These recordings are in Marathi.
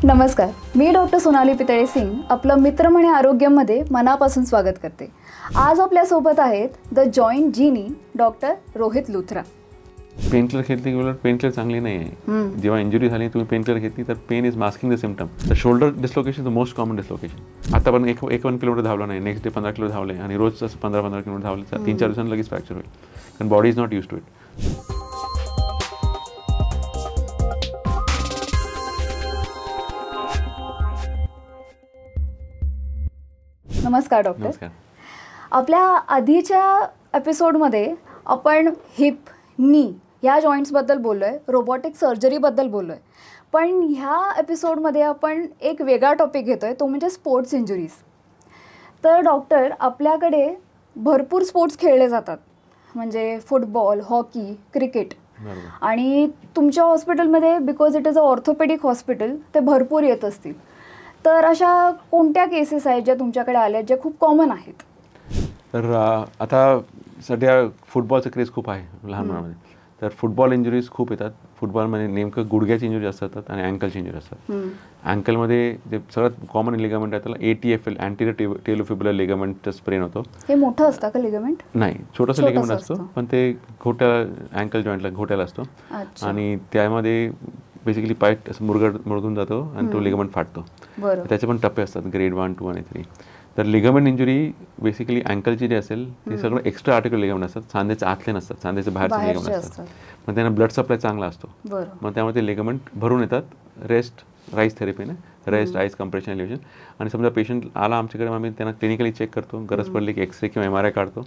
नमस्कार, मी डॉक्टर सोनाली पितळे सिंग आपलं मित्रमणे आरोग्यामध्ये मनापासून स्वागत करते. आज आपल्यासोबत आहेत the joint genie doctor Rohit Luthra. Painkiller घेतली की उलट पेनकिलर चांगली नाही आहे. जेव्हा इंजुरी झाली तुम्ही पेनकिलर घेतली तर pain is masking the symptom. The shoulder dislocation is the most common dislocation. आता पण 1 किलोमीटर धावला नाही, नेक्स्ट डे 15 किलो धावले आणि रोज 15 किलोमीटर धावले तर 3-4 दिवसांनी लगेच फ्रॅक्चर होईल, कारण body is not use to it. नमस्कार डॉक्टर. नमस्कार. आपल्या आधीच्या एपिसोडमध्ये आपण हिप, नी ह्या जॉईंट्सबद्दल बोललो आहे, रोबोटिक सर्जरीबद्दल बोललो आहे. पण ह्या एपिसोडमध्ये आपण एक वेगळा टॉपिक घेतो आहे, तो म्हणजे स्पोर्ट्स इंजुरीज. तर डॉक्टर, आपल्याकडे भरपूर स्पोर्ट्स खेळले जातात, म्हणजे फुटबॉल, हॉकी, क्रिकेट. आणि तुमच्या हॉस्पिटलमध्ये because it is a orthopaedic hospital ते भरपूर येत असतील. तर अशा कोणत्या केसेस आहेत ज्या तुमच्याकडे आल्या ज्या खूप कॉमन आहेत? तर आता सध्या फुटबॉलचं क्रेज खूप आहे लहान मुलांमध्ये. तर फुटबॉल इंजुरीज खूप येतात. फुटबॉलमध्ये नेमकं गुडघ्याची इंजुरी असतात आणि अँकलची इंजुरी असतात. अँकलमध्ये जे सगळ्यात कॉमन लिगामेंट आहे त्याला ATFL, अँटीरियर टेलोफिब्युलर लिगामेंटचं स्प्रेन होतो. हे मोठं असतं का लिगामेंट? नाही, छोटंसं लिगामेंट असतो, पण ते घोट्या अँकल जॉईंटला घोट्याला असतो. आणि त्यामध्ये बेसिकली पाय असं मुरगून जातो आणि तो लिगामेंट फाटतो. त्याचे पण टप्पे असतात, ग्रेड 1, 2 आणि 3. तर लिगामेंट इंजुरी बेसिकली अँकलची जी असेल ती सगळं एक्स्ट्रा आर्टिकल लिगामेंट असतात, सांध्याचे आतले नसतात, सांध्याचे बाहेरचे लिगामेंट असतात. मग त्यांना ब्लड सप्लाय चांगला असतो. मग त्यामुळे ते लिगामेंट भरून येतात. रेस्ट राईस थेरपीने, रेस्ट आईस कम्प्रेशन एलिव्हेशन. आणि समजा पेशंट आला आमच्याकडे, आम्ही त्यांना क्लिनिकली चेक करतो, गरज पडली की एक्सरे किंवा MRI काढतो.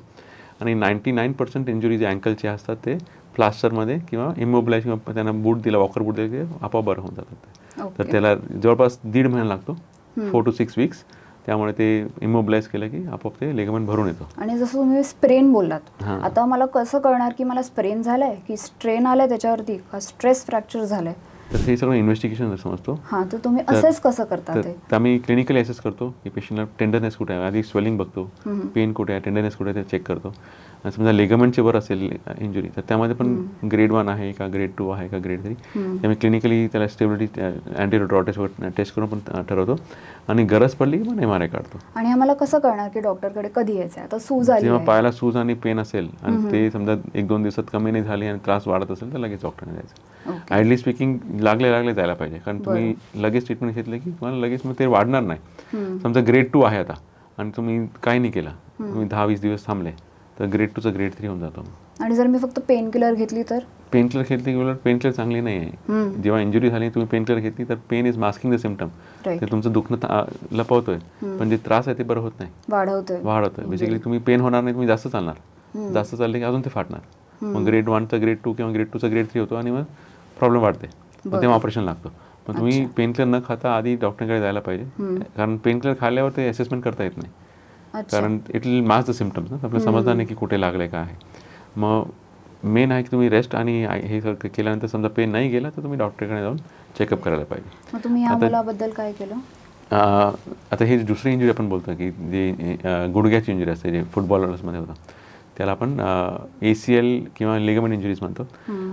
आणि 99% इंजुरी जे अँकलचे असतात ते प्लास्टरमध्ये किंवा इमोबिलाइज किंवा त्यांना बूट दिला, वॉकर बूट दिला की आपोआप बरं होऊन जातात. तर त्याला जवळपास 1.5 महिना लागतो, 4 to 6 weeks. त्यामुळे ते इमोबिलाइज केलं की आपोआप ते लिगामेंट भरून येतो. आणि जसं तुम्ही स्प्रेन बोललात, आता मला कसं कळणार की मला स्प्रेन झालाय की स्ट्रेन आलाय त्याच्यावरती, का स्ट्रेस फ्रॅक्चर झालाय? तर हे सगळं इन्व्हेस्टिगेशन समजतो. तर तुम्ही असेस कसं करता? तर आम्ही क्लिनिकली असेस करतो की पेशंटला टेंडरनेस कुठे आहे, आधी स्वेलिंग बघतो, पेन कुठे आहे, टेंडरनेस कुठे आहे ते चेक करतो. आणि समजा लिगामेंटचे वर असेल इंजुरी तर त्यामध्ये पण ग्रेड 1 आहे का, ग्रेड 2 आहे का, ग्रेड 3. त्यामुळे क्लिनिकली त्याला स्टेबिलिटी अँटीरियर रॉटेज टेस्ट करून पण ठरवतो. आणि गरज पडली की मग MRI काढतो. आणि आम्हाला कसं कळणार की डॉक्टरकडे कधी यायचं? आता सूज आली, जेव्हा पायाला सूज आणि पेन असेल आणि ते समजा 1-2 दिवसात कमी नाही झाली आणि त्रास वाढत असेल तर लगेच डॉक्टरने जायचं. आयडली स्पीकिंग लागले जायला पाहिजे, कारण तुम्ही लगेच ट्रीटमेंट घेतलं की तुम्हाला लगेच मग ते वाढणार नाही. समजा ग्रेड 2 आहे आता आणि तुम्ही काही नाही केलं, तुम्ही 10-20 दिवस थांबले तर ग्रेड 2चं ग्रेड 3 होऊन जातो. आणि जर मी फक्त पेन किलर घेतली तर? पेनकिलर घेतली की उलट पेनकिलर चांगली नाही आहे. जेव्हा इंजुरी झाली तुम्ही पेनकिलर घेतली तर pain is masking the symptom. ते तुमचं दुखणं लपवतोय, पण जे त्रास आहे ते बरं होत नाही, वाढवतोय. बेसिकली तुम्ही पेन होणार नाही, तुम्ही जास्त चालणार, जास्त चालले की अजून ते फाटणार. मग ग्रेड 1चा ग्रेड 2 किंवा ग्रेड 2चा ग्रेड 3 होतो आणि मग प्रॉब्लेम वाढते, मग तेव्हा ऑपरेशन लागतं. पण तुम्ही पेनकिलर न खाता आधी डॉक्टरकडे जायला पाहिजे, कारण पेनकिलर खाल्ल्यावर ते असेसमेंट करता येत नाही, कारण it will mask the symptoms. आपल्याला समजणार नाही की कुठे लागले काय आहे. मग मेन आहे की तुम्ही रेस्ट आणि हे सगळं केल्यानंतर समजा पेन नाही गेला तर तुम्ही डॉक्टरकडे जाऊन चेकअप करायला पाहिजे. मग तुम्ही या मुलाबद्दल काय केलं? आता ही दुसरी इंजुरी आपण बोलतो की जी गुडघ्याची इंजुरी असते, जे फुटबॉलर्समध्ये होतं, त्याला आपण ACL किंवा लिगामेंट इंजुरीज म्हणतो.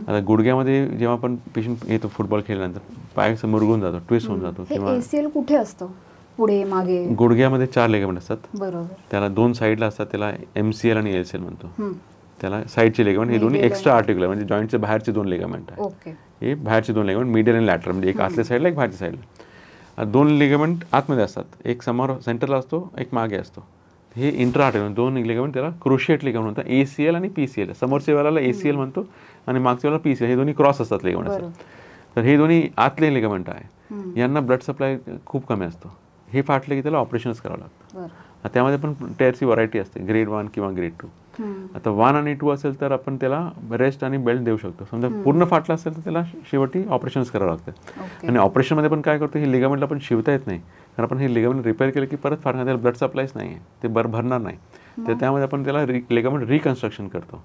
आता गुडघ्यामध्ये जेव्हा आपण पेशंट येतो फुटबॉल खेळल्यानंतर पाय मुरगून जातो, ट्विस्ट होऊन जातो. किंवा ACL कुठे असतो? पुढे, मागे? गुडघ्यामध्ये 4 लिगामेंट असतात. बरोबर. त्याला 2 साईडला असतात, त्याला MCL आणि LCL म्हणतो. त्याला साईडचे लिगामेंट हे दोन्ही एक्स्ट्रा आर्टिक्युलर, म्हणजे जॉईंटचे बाहेरचे 2 लिगामेंट आहे. हे बाहेरचे 2 लिगामेंट, मीडियल आणि लॅटरल, म्हणजे एक आतल्या साईडला एक बाहेरच्या साईडला. 2 लिगामेंट आतमध्ये असतात, एक समोर सेंटरला असतो, एक मागे असतो. हे इंट्रा आर्टिक्युलर 2 लिगामेंट त्याला क्रुशिएट लिगामेंट म्हणतात. ACL आणि PCL. समोरच्या वेळेला ACL म्हणतो आणि मागच्या वेळेला PCL. हे दोन्ही क्रॉस असतात लिगामेंट असतात. तर हे दोन्ही आतले लिगामेंट आहे. यांना ब्लड सप्लाय खूप कमी असतो. हे फाटले की त्याला ऑपरेशनच करावं लागतं. त्यामध्ये पण टेअरची व्हरायटी असते, ग्रेड 1 किंवा ग्रेड 2. आता 1 आणि 2 असेल तर आपण त्याला रेस्ट आणि बेल्ट देऊ शकतो. समजा पूर्ण फाटला असेल तर त्याला शेवटी ऑपरेशनच करावं लागतं. आणि ऑपरेशनमध्ये पण काय करतो, हे लिगामेंटला पण शिवता येत नाही, कारण आपण हे लिगामेंट रिपेअर केलं की परत फाटणार, त्याला ब्लड सप्लायच नाही आहे, ते भरणार नाही. तर त्यामध्ये आपण त्याला लिगामेंट रिकन्स्ट्रक्शन करतो.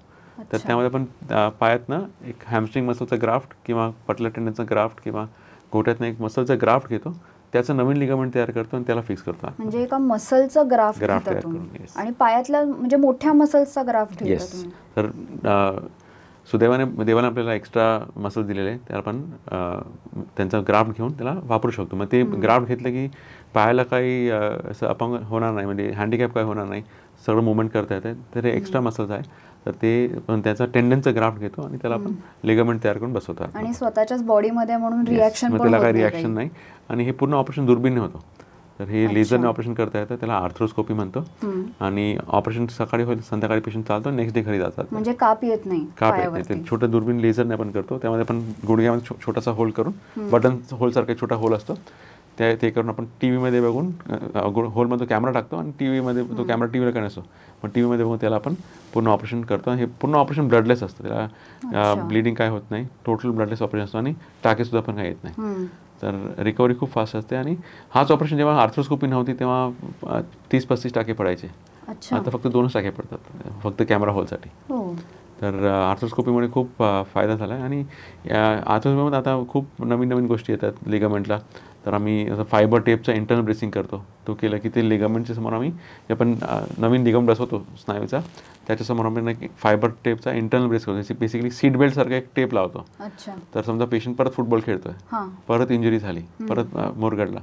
तर त्यामध्ये आपण पायातनं एक हॅमस्ट्रिंग मसलचा ग्राफ्ट किंवा पटल टेंडनचा ग्राफ्ट किंवा घोट्यातनं एक मसलचा ग्राफ्ट घेतो, त्याचं नवीन लिगामेंट तयार करतो आणि त्याला फिक्स करतो. म्हणजे एका मसलचं ग्राफ्ट घेता तुम्ही आणि पायातल्या म्हणजे मोठ्या मसल्सचा ग्राफ्ट घेता तुम्ही. तर देवाने आपल्याला एक्स्ट्रा मसल दिलेले आहे, त्याला आपण त्यांचा ग्राफ्ट घेऊन त्याला वापरू शकतो. मग ते ग्राफ्ट घेतलं की पायाला काही असं अपंग होणार नाही, म्हणजे हँडिकॅप काही होणार नाही, सगळं मुवमेंट करता येतं. तर हे एक्स्ट्रा मसल्स आहे, तर ते पण त्याचा टेंडनचं ग्राफ्ट घेतो आणि त्याला आपण लिगामेंट तयार करून बसवतात. आणि स्वतःच्याच बॉडीमध्ये म्हणून रिॲक्शन त्याला काही रिॲक्शन नाही. आणि हे पूर्ण ऑपरेशन दुर्बीनने होतं. तर हे लेझरने ऑपरेशन करता येतं, त्याला आर्थ्रोस्कोपी म्हणतो. आणि ऑपरेशन सकाळी होईल, संध्याकाळी पेशंट चालतो, नेक्स्ट डे घरी जातात. म्हणजे काप येत नाही. ते छोटं दुर्बीन लेझरने आपण करतो, त्यामध्ये आपण गुडघ्यामध्ये छोटासा होल करून, बटन होल सारखा छोटा होल असतो, ते करून आपण टीव्हीमध्ये बघून होलमध्ये कॅमेरा टाकतो आणि टीव्हीमध्ये तो कॅमेरा टीव्हीला काय नसतो, पण टीव्हीमध्ये बघून त्याला आपण पूर्ण ऑपरेशन करतो. हे पूर्ण ऑपरेशन ब्लडलेस असतं, त्याला ब्लिडिंग काय होत नाही, टोटल ब्लडलेस ऑपरेशन असतो आणि टाकेसुद्धा पण काही येत नाही. तर रिकव्हरी खूप फास्ट असते. आणि हाच ऑपरेशन जेव्हा आर्थ्रोस्कोपी नव्हती तेव्हा 30-35 टाके पडायचे. आता फक्त 2च टाके पडतात, फक्त कॅमेरा होलसाठी. तर आर्थ्रोस्कोपीमुळे खूप फायदा झाला आहे. आणि आर्थ्रोस्कोपीमध्ये आता खूप नवीन गोष्टी येतात लिगामेंटला. तर आम्ही असं फायबर टेपचा इंटरनल ब्रेसिंग करतो. तो केलं की ते लिगामेंटच्या समोर आम्ही आपण नवीन लिगामेंट बसवतो स्नायूचा, त्याच्यासमोर आम्ही फायबर टेपचा इंटरनल ब्रेस करतो. बेसिकली सीट बेल्ट सारखा एक टेप लावतो. तर समजा पेशंट परत फुटबॉल खेळतोय, परत इंजुरी झाली, परत मुरगडला,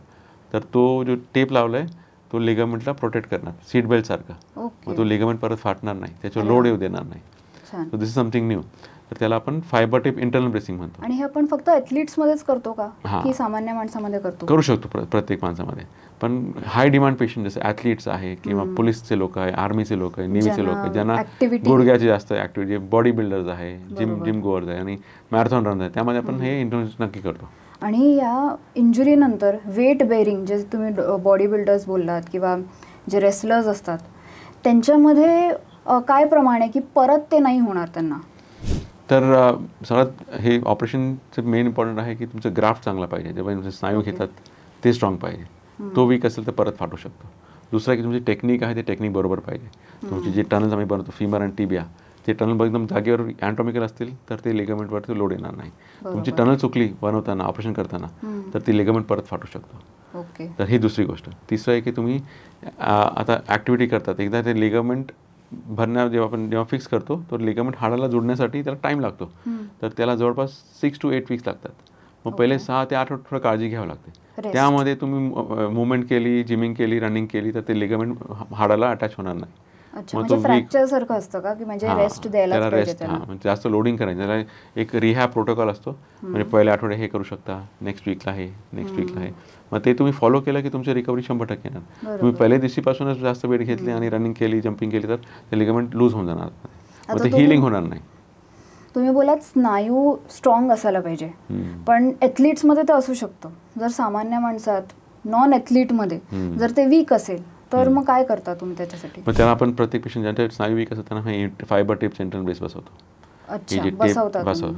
तर तो जो टेप लावलाय तो लिगामेंटला प्रोटेक्ट करणार सीट बेल्ट सारखा. मग तो लिगामेंट परत फाटणार नाही, त्याच्यावर लोड येऊ देणार नाही. So this is something new. तर त्याला आपण फायबर टेप इंटरनल ब्रेसिंग म्हणतो. आणि हे आपण फक्त ॲथलीट्समध्येच करतो का, की सामान्य माणसामध्ये करतो? करू शकतो प्रत्येक माणसामध्ये, पण हाय डिमांड पेशंट जसे ॲथलीट्स आहे किंवा पोलीसचे लोक आहे, आर्मीचे लोक आहे, नेव्हीचे लोक आहे, ज्यांना गुडघ्याची जास्त ॲक्टिव्हिटी, बॉडी बिल्डर्स आहे, जिम गोअर्स आहे आणि मॅरेथॉन रनर्स आहे, त्यामध्ये आपण हे इंटरव्ह्यू नक्की करतो. आणि या इंजुरीनंतर वेट बेअरिंग, जे तुम्ही बॉडी बिल्डर्स बोललात किंवा जे रेसलर्स असतात, त्यांच्यामध्ये काय प्रमाण आहे की परत ते नाही होणार त्यांना? तर सगळ्यात हे ऑपरेशनचं मेन इम्पॉर्टंट आहे की तुमचं ग्राफ्ट चांगला पाहिजे, जेव्हा तुमचे स्नायू घेतात ते स्ट्रॉंग पाहिजे. तो वीक असेल तर परत फाटू शकतो. दुसरं की तुमची टेक्निक आहे ते टेक्निक बरोबर पाहिजे. तुमची जे टनल्स आम्ही बनवतो फिमर आणि टिबिया, ते टनल एकदम जागेवर अॅनाटॉमिकल असतील तर ते लिगामेंटवरती लोड येणार नाही. तुमची टनल चुकली बनवताना, ऑपरेशन करताना, तर ती लिगामेंट परत फाटू शकतो. तर ही दुसरी गोष्ट. तिसरं आहे की तुम्ही आता ॲक्टिव्हिटी करतात, एकदा ते लिगामेंट जेव्हा फिक्स करतो तर लिगामेंट हाडाला जोडण्यासाठी त्याला टाईम लागतो. तर त्याला जवळपास 6 to 8 वीक्स लागतात. मग पहिले 6 ते 8 थोडं काळजी घ्यावी लागते. त्यामध्ये तुम्ही मुवमेंट केली, जिमिंग केली, रनिंग केली तर ते लिगामेंट हाडाला अटॅच होणार नाही. म्हणजे फ्रॅक्चर सारखं असतं का, की म्हणजे रेस्ट द्यायला पाहिजे त्याला? जास्त लोडिंग करायचं, त्याला एक रिहॅब प्रोटोकॉल असतो. म्हणजे पहिल्या आठवडे हे करू शकता, नेक्स्ट वीकला आहे, नेक्स्ट वीकला आहे. मग ते तुम्ही फॉलो केलं की तुमची रिकव्हरी 100% येणार. तुम्ही पहिल्या दिवशीपासूनच जास्त वेट घेतली आणि रनिंग केली, जम्पिंग केली तर ते लिगामेंट लूज होऊन जाणार, मग ते हिलिंग होणार नाही. तुम्ही बोलात स्नायू स्ट्रॉंग असायला पाहिजे, पण ॲथलीट्समध्ये तर असू शकतं. जर सामान्य माणसात, नॉन ॲथलीटमध्ये जर ते वीक असेल तर मग काय करता तुम्ही त्याच्यासाठी? मग त्याला आपण प्रत्येक पेशंट ज्यांच्या स्नायू वीक असतात त्यांना फायबर टेप सेंट्रल ब्रेस बसवतो.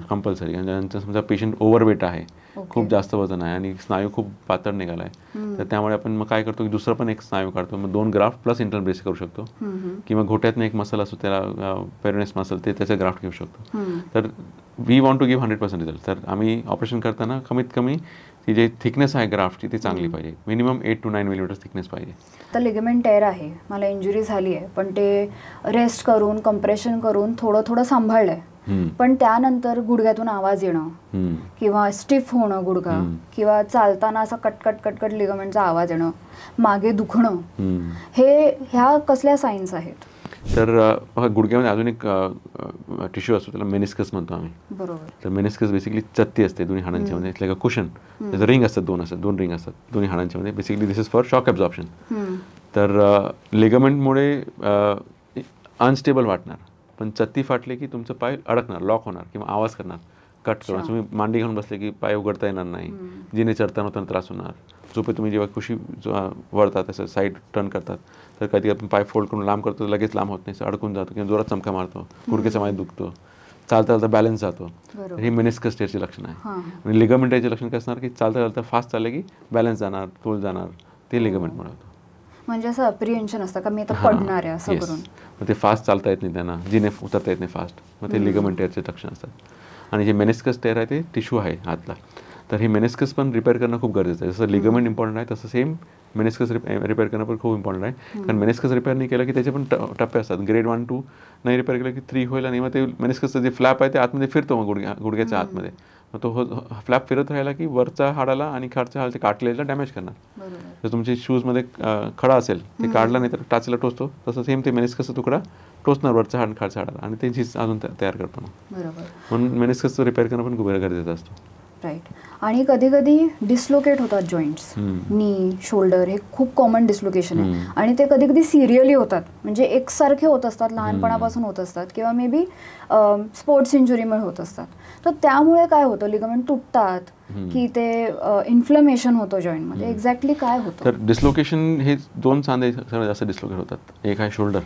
कंपल्सरी. ज्यांचं समजा पेशंट ओव्हरवेट आहे, खूप जास्त वजन आहे आणि स्नायू खूप पातळ निघाला आहे, तर त्यामुळे आपण मग काय करतो की दुसरं पण एक स्नायू काढतो. मग 2 ग्राफ्ट प्लस इंटरनल ब्रेस करू शकतो. किंवा घोट्यातनं एक मसल असतो त्याला पेरोनेस मसल, ते त्याचं ग्राफ्ट घेऊ शकतो. तर we want to give 100% result. तर आम्ही ऑपरेशन करताना कमीत कमी ती जे थिकनेस आहे ग्राफ्टची ती चांगली पाहिजे. मिनिमम 8 to 9 मिलीमीटर थिकनेस पाहिजे. तर लिगामेंट टेअर आहे, मला इंजुरी झाली आहे, पण ते रेस्ट करून, कम्प्रेशन करून थोडं सांभाळलंय, पण त्यानंतर गुडघ्यातून आवाज येणं किंवा स्टिफ होणं गुडघा, किंवा चालताना असा कटकट लिगामेंटचा आवाज येणं, मागे दुखणं, ह्या कसल्या साईन्स आहेत? तर गुडघ्यामध्ये अजून एक टिश्यू असतो, त्याला मेनिस्कस म्हणतो आम्ही. बरोबर. तर मेनिस्कस बेसिकली चत्ती असते दोन्ही हाडांच्या मध्ये, लाईक अ कुशन. त्याचं रिंग असतात, 2 रिंग असतात दोन्ही हाडांच्या मध्ये. Basically this is for shock absorption. तर लिगामेंटमुळे अनस्टेबल वाटणार, पण चत्ती फाटली की तुमचं पाय अडकणार, लॉक होणार किंवा आवाज करणार, कट करून. तुम्ही मांडी घालून बसले की पाय उघडता येणार नाही, जिने चढताना होताना त्रास होणार. झोपेत तुम्ही जेव्हा कुशी वळतात, तसं साईड टर्न करतात, तर कधी आपण पाय फोल्ड करून लांब करतो, लगेच लांब होत नाही, अडकून जातो किंवा जोरात चमका मारतो, गुडघ्याचा माय दुखतो, चालता बॅलन्स जातो. हे मेनिस्कस टेअरचे लक्षण आहे. आणि लिगामेंट टेअरचे लक्षण कसं असणार की चालता फास्ट चाललं की बॅलन्स जाणार, तोल जाणार, ते लिगामेंटमुळे होतं. म्हणजे असं अप्रिहेन्शन असतं का मी आता पडणार आहे असं करून? मग ते फास्ट चालता येत नाही त्यांना, जिने उतरता येत नाही फास्ट, मग ते लिगामेंट टेअरचे लक्षण असतात. आणि जे मेनिस्कस टेअर आहे ते टिश्यू आहे हातला, तर हे मेनिस्कस पण रिपेअर करणं खूप गरजेचं आहे. जसं लिगामेंट इम्पॉर्टंट आहे तसं सेम मेनिस्कस रिपेअर करणं पण खूप इम्पॉर्टंट आहे. कारण मेनिस्कस रिपेअर नाही केलं की त्याचे पण टप्पे असतात. ग्रेड 1, 2 नाही रिपेअर केलं की 3 होईल आणि मग ते मेनिस्कसचं जे फ्लॅप आहे ते आतमध्ये फिरतो मग गुडघ्याच्या आतमध्ये. मग तो फ्लॅप फिरत राहिला की वरच्या हाडाला आणि खालच्या हाडाच्या कार्टिलेजला डॅमेज करणार. जर तुमच्या शूजमध्ये खडा असेल ते काढला नाही तर टाचेला टोचतो, तसं सेम ते मेनिस्कसचा तुकडा टोचणार वरच्या खालच्या हाडाला आणि ते झीज अजून तयार करतो. म्हणून मेनिस्कसचं रिपेअर करणं पण खूप गरजेचं असतं. राईट. आणि कधी कधी डिस्लोकेट होतात जॉईंट्स, नी, शोल्डर, हे खूप कॉमन डिस्लोकेशन आहे आणि ते कधी कधी सिरियली होतात, म्हणजे एकसारखे होत असतात, लहानपणापासून होत असतात किंवा मे बी स्पोर्ट्स इंजुरीमुळे होत असतात. तर त्यामुळे काय होतं, लिगामेंट तुटतात की ते इन्फ्लमेशन होतं जॉईंटमध्ये, एक्झॅक्टली काय होतं? तर डिस्लोकेशन हे 2 सांधे सगळ्यात जास्त डिस्लोकेट होतात. एक आहे शोल्डर,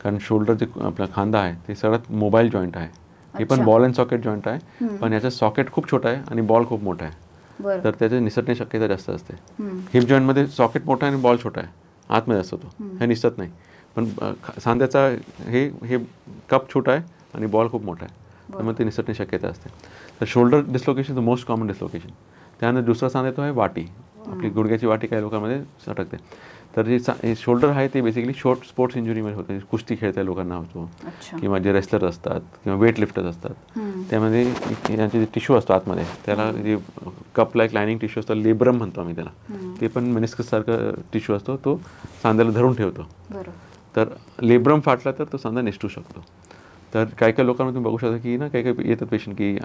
कारण शोल्डर जे आपला खांदा आहे ते सगळ्यात मोबाईल जॉईंट आहे. हे पण बॉल अँड सॉकेट जॉईंट आहे, पण याचं सॉकेट खूप छोटा आहे आणि बॉल खूप मोठा आहे, तर त्याचे निसटण्याची शक्यता जास्त असते. हिप जॉईंटमध्ये सॉकेट मोठा आहे आणि बॉल छोटा आहे, आतमध्ये असतो तो, हे निसटत नाही. पण सांध्याचा हे कप छोटा आहे आणि बॉल खूप मोठा आहे, त्यामुळे ते निसटण्याची शक्यता असते. तर shoulder dislocation the most common dislocation. त्यानंतर दुसरा सांधा येतो आहे वाटी, आपली गुडघ्याची वाटी काही लोकांमध्ये सटकते. तर जे शोल्डर आहे ते बेसिकली स्पोर्ट्स इंजुरीमध्ये होते, कुस्ती खेळत्या लोकांना होतो किंवा जे रेसलर असतात किंवा वेट लिफ्टर्स असतात, त्यामध्ये यांचे जे टिश्यू असतो आतमध्ये त्याला जे कप लाईक लायनिंग टिश्यू असतो, लेब्रम म्हणतो आम्ही त्याला, ते पण मेनिस्कससारखं टिश्यू असतो, तो सांध्याला धरून ठेवतो. तर लेब्रम फाटला तर तो सांधा निसटू शकतो. तर काही काही लोकांना तुम्ही बघू शकता की ना काही काही येतात पेशंट की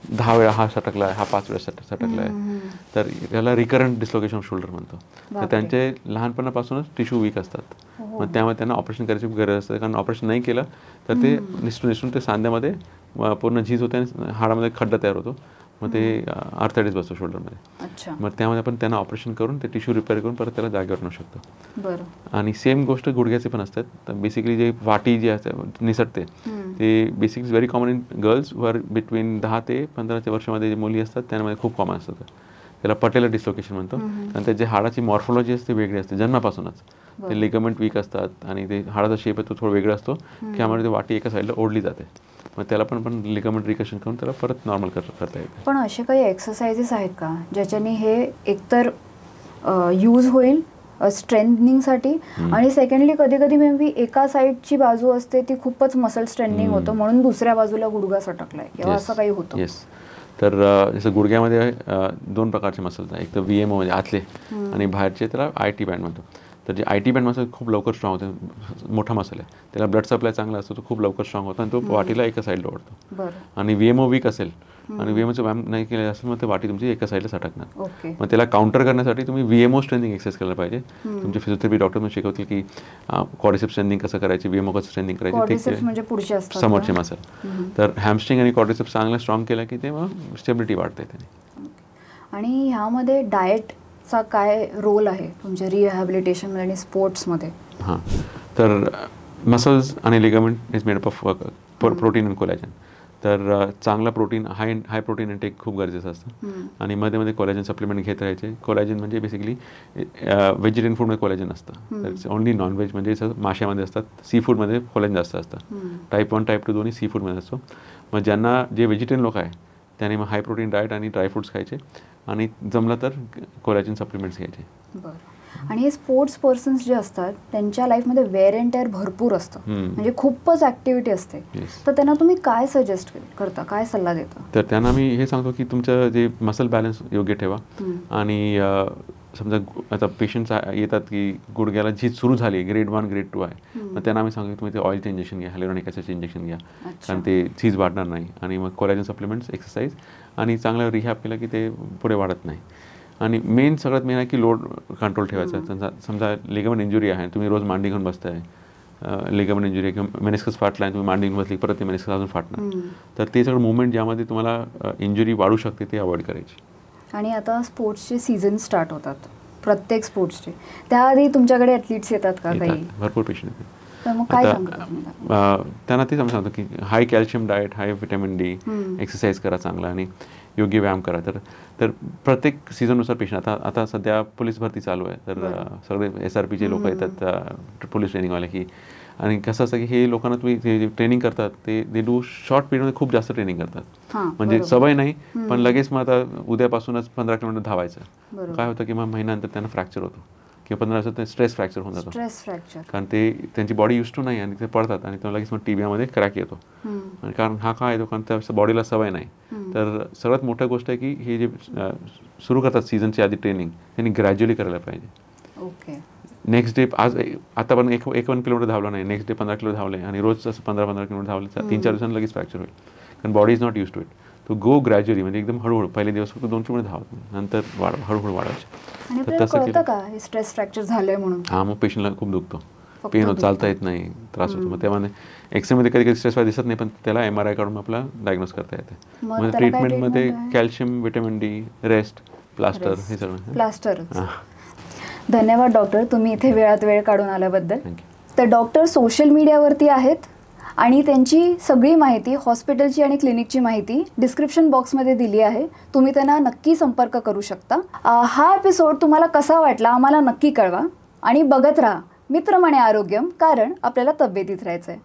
10 वेळा हा सटकला आहे, हा 5 वेळा सटकला आहे, तर याला रिकरंट डिस्लोकेशन ऑफ शोल्डर म्हणतो. तर त्यांचे लहानपणापासूनच टिश्यू वीक असतात, मग त्यामुळे त्यांना ऑपरेशन करायची गरज असते. कारण ऑपरेशन नाही केलं तर ते निसटून ते सांध्यामध्ये पूर्ण झीज होते आणि हाडामध्ये खड्डा तयार होतो, मग ते आर्थरायटिस बसतो शोल्डरमध्ये. मग त्यामध्ये आपण त्यांना ऑपरेशन करून ते टिश्यू रिपेअर करून परत त्याला जागेवर आणू शकतो. आणि सेम गोष्ट गुडघ्याचे पण असतात. तर बेसिकली जे वाटी जी असते निसटते ते basically very common in girls were between 10 ते 15 वर्षामध्ये जे मुली असतात त्यामध्ये खूप कॉमन असतात. त्याला पटेलर डिस्लोकेशन म्हणतो. आणि त्याची हाडाची मॉर्फोलॉजी असते वेगळी असते जन्मापासूनच. ते लिगामेंट वीक असतात आणि ते हाडाचा शेप आहे तो थोडा वेगळा असतो, त्यामुळे ते वाटी एका साईडला ओढली जाते. मग त्याला पण लिगामेंट रिकशन करून त्याला परत नॉर्मल करता येते. पण असे काही एक्सरसाइजेस आहेत का ज्याच्याने हे एकतर यूज होईल स्ट्रेंथनिंगसाठी, आणि सेकंडली कधी कधी मे बी एका साईडची बाजू असते ती खूपच मसल स्ट्रेंथनिंग होतं म्हणून दुसऱ्या बाजूला गुडघा सटकलाय किंवा असं काही होतं? येस. तर जसं गुडघ्यामध्ये 2 प्रकारचे मसल्स आहेत, एक तर VMO म्हणजे आतले आणि बाहेरचे त्याला IT बँड म्हणतो. तर जे IT बँड मसल खूप लवकर स्ट्रॉंग होते, मोठा मसल आहे, त्याला ब्लड सप्लाय चांगला असतो, तो खूप लवकर स्ट्रॉंग होतो आणि तो वाटीला एका साईडला ओढतो. आणि VMO वीक असेल आणि VMOचं व्यायाम नाही केलं असेल मग ते वाटी तुमची एका साईडला सटकणार. मग त्याला काउंटर करण्यासाठी तुम्ही VMO स्ट्रेंथिंग एक्सरसाइज करायला पाहिजे. तुमचे फिजिओथेरपी डॉक्टर पण शिकवतील की क्वाड्रिसेप्स स्ट्रेंथिंग कसं करायची, VMO कसं स्ट्रेंथिंग करायची, ते समोरचे मसल. तर हॅमस्ट्रिंग आणि क्वाड्रिसेप्स चांगलं स्ट्रॉंग केलं की ते मग स्टेबिलिटी वाढते त्याने. आणि ह्यामध्ये डाएटचा काय रोल आहे तुमच्या रिहॅबिलिटेशनमध्ये आणि स्पोर्ट्समध्ये? हां, तर मसल्स आणि ligament is made up of protein and collagen. तर चांगला प्रोटीन हाय प्रोटीन इंटेक खूप गरजेचं असतं. आणि मध्ये मध्ये कोलॅजन सप्लिमेंट घेत राहायचे. कोलॅजन म्हणजे बेसिकली व्हेजिटेरियन फूडमध्ये कोलॅजन असतं, तर ओन्ली नॉनव्हेज म्हणजे माशामध्ये असतात, सी फूडमध्ये कोलॅजन जास्त असतं. टाईप 1 टाईप 2 दोन्ही सी फूडमध्ये असतो. मग ज्यांना जे व्हेजिटेरियन लोक आहे त्याने मग हाय प्रोटीन डाएट आणि ड्रायफ्रूट्स खायचे आणि जमलं तर कोलॅजन सप्लिमेंट्स घ्यायचे. बरं. आणि हे स्पोर्ट्स पर्सन्स जे असतात त्यांच्या लाईफमध्ये वेअर अँड टेअर भरपूर असतं, म्हणजे खूपच ॲक्टिव्हिटी असते, तर त्यांना तुम्ही काय सजेस्ट करता, काय सल्ला देता? तर त्यांना मी हे सांगतो की तुमचं जे मसल बॅलन्स योग्य ठेवा. आणि समजा आता पेशंट्स येतात की गुडघ्याला झीज सुरू झाली, ग्रेड 1 ग्रेड 2 आहे, मग त्यांना आम्ही सांगतो की तुम्ही ते ऑइलचं इंजेक्शन घ्या, हायलोरॉनिक ॲसिडचं इंजेक्शन घ्या, कारण ते झीज वाढणार नाही. आणि मग कोलॅजन सप्लिमेंट्स एक्सरसाइज आणि चांगलं रिहॅब केलं की ते पुढे वाढत नाही. आणि मेन सगळ्यात मेन आहे की लोड कंट्रोल ठेवायचा. समजा लिगामेंट इंजुरी आहे, तुम्ही रोज मांडी घेऊन बसताय, लिगामेंट इंजुरी किंवा मेनिस्कस फाटला आहे, तुम्ही मांडी घेऊन बसली परत ते मेनिस्कस अजून फाटणार, तर ते सगळं मुवमेंट ज्यामध्ये तुम्हाला इंजुरी वाढू शकते ते अवॉइड करायची. आणि आता स्पोर्ट्सचे सीझन स्टार्ट होतात, प्रत्येक स्पोर्ट्सचे, त्याआधी तुमच्याकडे ॲथलीट्स येतात का? काही भरपूर पेशंट येतात. तर मग काय सांगता त्यांना ते सांगतो की हाय कॅल्शियम डाएट, हाय व्हिटॅमिन डी, एक्सरसाइज करा चांगला आणि योग्य व्यायाम करा. तर प्रत्येक सीझननुसार पेशंट, आता सध्या पोलीस भरती चालू आहे, तर सगळे SRPचे लोक येतात पोलीस ट्रेनिंगवाले की, आणि कसं असतं की हे लोकांना तुम्ही जे ट्रेनिंग करतात ते डू शॉर्ट पिरियडमध्ये खूप जास्त ट्रेनिंग करतात, म्हणजे सवय नाही पण लगेच मग आता उद्यापासूनच 15 किलोमीटर धावायचं. काय होतं की मग महिन्यानंतर त्यांना फ्रॅक्चर होतो किंवा 15 दिवसात स्ट्रेस फ्रॅक्चर होऊन जातो. स्ट्रेस फ्रॅक्चर कारण ते त्यांची बॉडी युज टू नाही आणि ते पडतात आणि लगेच मग टिबियामध्ये क्रॅक येतो. आणि कारण हा काय येतो, कारण त्या बॉडीला सवय नाही. तर सर्वात मोठी गोष्ट आहे की हे जे सुरू करतात सीझनची आधी ट्रेनिंग, त्यांनी ग्रॅज्युअली करायला पाहिजे. ओके. नेक्स्ट डे आज आता पण 1 किलोमीटर धावलं नाही, नेक्स्ट डे 15 किलो धावले आणि रोज असं 15 किलोमीटर धावले, 3-4 दिवसांनी लगेच फ्रॅक्चर होईल. कारण body is not use to it. To go gradually, म्हणजे एकदम हळूहळू. पहिले दिवस फक्त 2 किलोमीटर धावत, नंतर हळूहळू वाढवायचे. तर तसं कळतं का हे स्ट्रेस फ्रॅक्चर झालंय म्हणून? हां, मग पेशंटला खूप दुखतो, पेन होत, चालता येत नाही, त्रास होतो. मग तेव्हा एक्सरेमध्ये कधी कधी स्ट्रेस दिसत नाही, पण त्याला MRI काढून आपला डायग्नोज करता येते. मग ट्रीटमेंटमध्ये calcium, vitamin D, rest, plaster, हे सगळं. प्लास्टरच. धन्यवाद डॉक्टर, तुम्ही इथे वेळात वेळ काढून आल्याबद्दल. तर डॉक्टर सोशल मीडियावरती आहेत आणि त्यांची सगळी माहिती, हॉस्पिटलची आणि क्लिनिकची माहिती डिस्क्रिप्शन बॉक्समध्ये दिली आहे. तुम्ही त्यांना नक्की संपर्क करू शकता. हा एपिसोड तुम्हाला कसा वाटला आम्हाला नक्की कळवा आणि बघत राहा मित्रमणे आरोग्यम, कारण आपल्याला तब्येतीत राहायचं आहे.